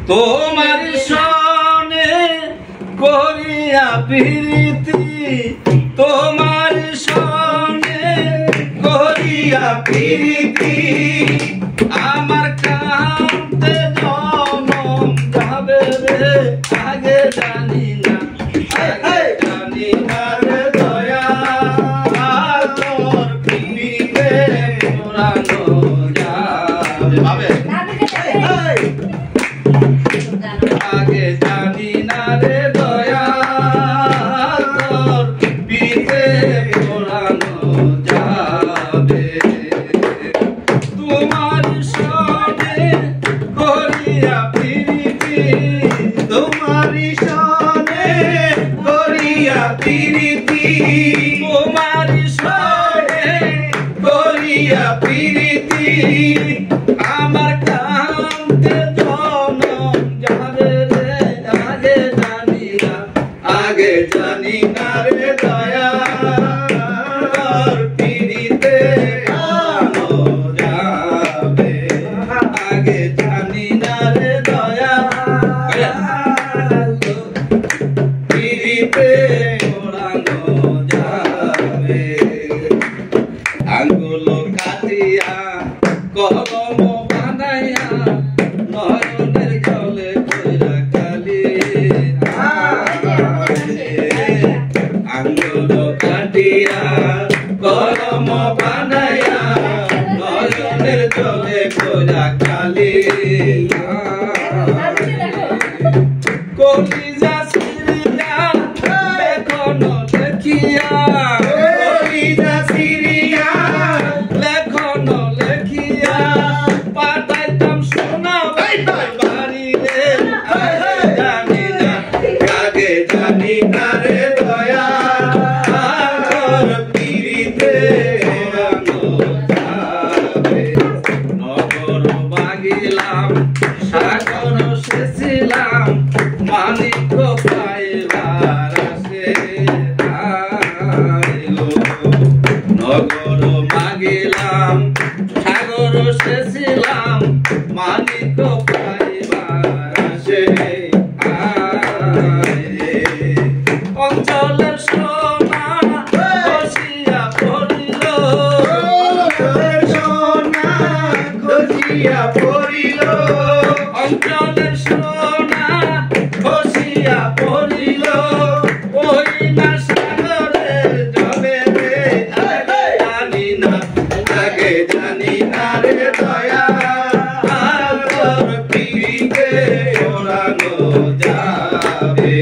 তোমার সনে করিয়া প্রীতি তোমার সনে করিয়া প্রীতি আমার কান্তে জনম যাবে রে আগে জানি না জানি না রে দয়া তোর প্রীতিতে পুরানো যাবে ভাবে আগে জানি না রে দয়া তোর পিতে পোড়ানো যাবে তোমার সনে করিয়া প্রীতি তোমার সনে করিয়া প্রীতি তোমার সনে করিয়া প্রীতি আমার কান্তে আগে জানি না রে দয়া তোর পিরিতে আনো যাবে আগে জানি না রে দয়া পিরিতে ওড়ানো যাবে আঙ্গুল কাটিয়া কলম বানাইয়া নয়নের জলে কইরা কালি আঙ্গুল কাটিয়া কলম বানাইয়া নয়নের জলে কইরা কালি কলিজা সিরিয়া এখনো দেখিয়া কলিজা সিরিয়া লেখনো লেখিয়া পাঠাইতাম সোনা বাড়ি রে জানি না আগে জানি না রে দয়া তোর পিরিতে আনো যাবে নগর বাগিলাম সাগর সেছিলাম মানিক পাইবার আসে নগর মাগিলাম সাগর সেছিলাম মানিক পাইবার আসে অঞ্চলের সোনা খসিয়া পড়িল সোনা খসিয়া পড়িল অঞ্চলের সোনা খসিয়া পড়িল ওই না সাগরের জলে রে জানি না আগে জানি না রে দয়া তোর পিরিতে ওড়ানো যাবে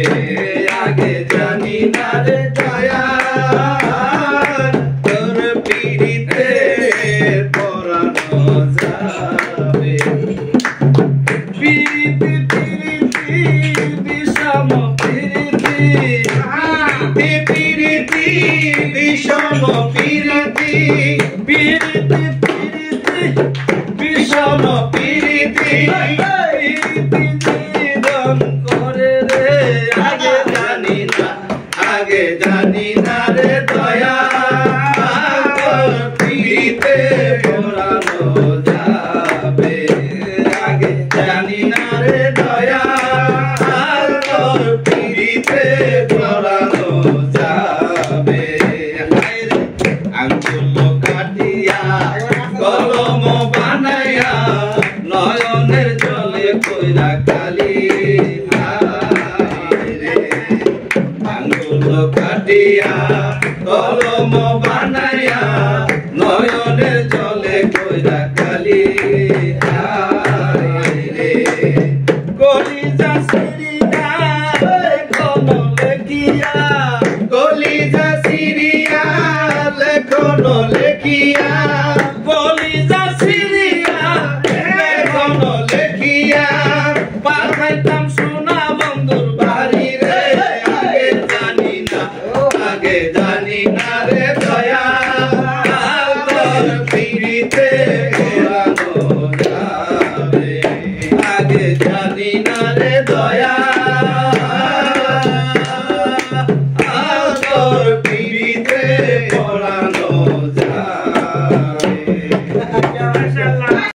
আগে জানি না রে দয়া তোর পিরিতে পরানো যাবে পিরিতি পিরিতি বিষম পিরিতি পিরিতি বিষম পিরিতি পিরিতি পিরিতি বিষম পিরিতি পিরিতি জীবন করে রে আগে জানি না রে দয়া তোর পিরিতে পোড়ানো যাবে আগে জানি না রে দয়া তোর পিরিতে পোড়ানো যাবে আঙ্গুল কাটিয়া কলম বানাইয়া নয়নের জলে কইরা কালি আঙ্গুল কাটিয়া কলম বানাইয়া নয়নের জলে কইরা কালি কলিজা সিরিয়া লেখনো লেখিয়া কলিজা সিরিয়া লেখনো লেখিয়া কলিজা সিরিয়া লেখনো লেখিয়া পাঠাইতাম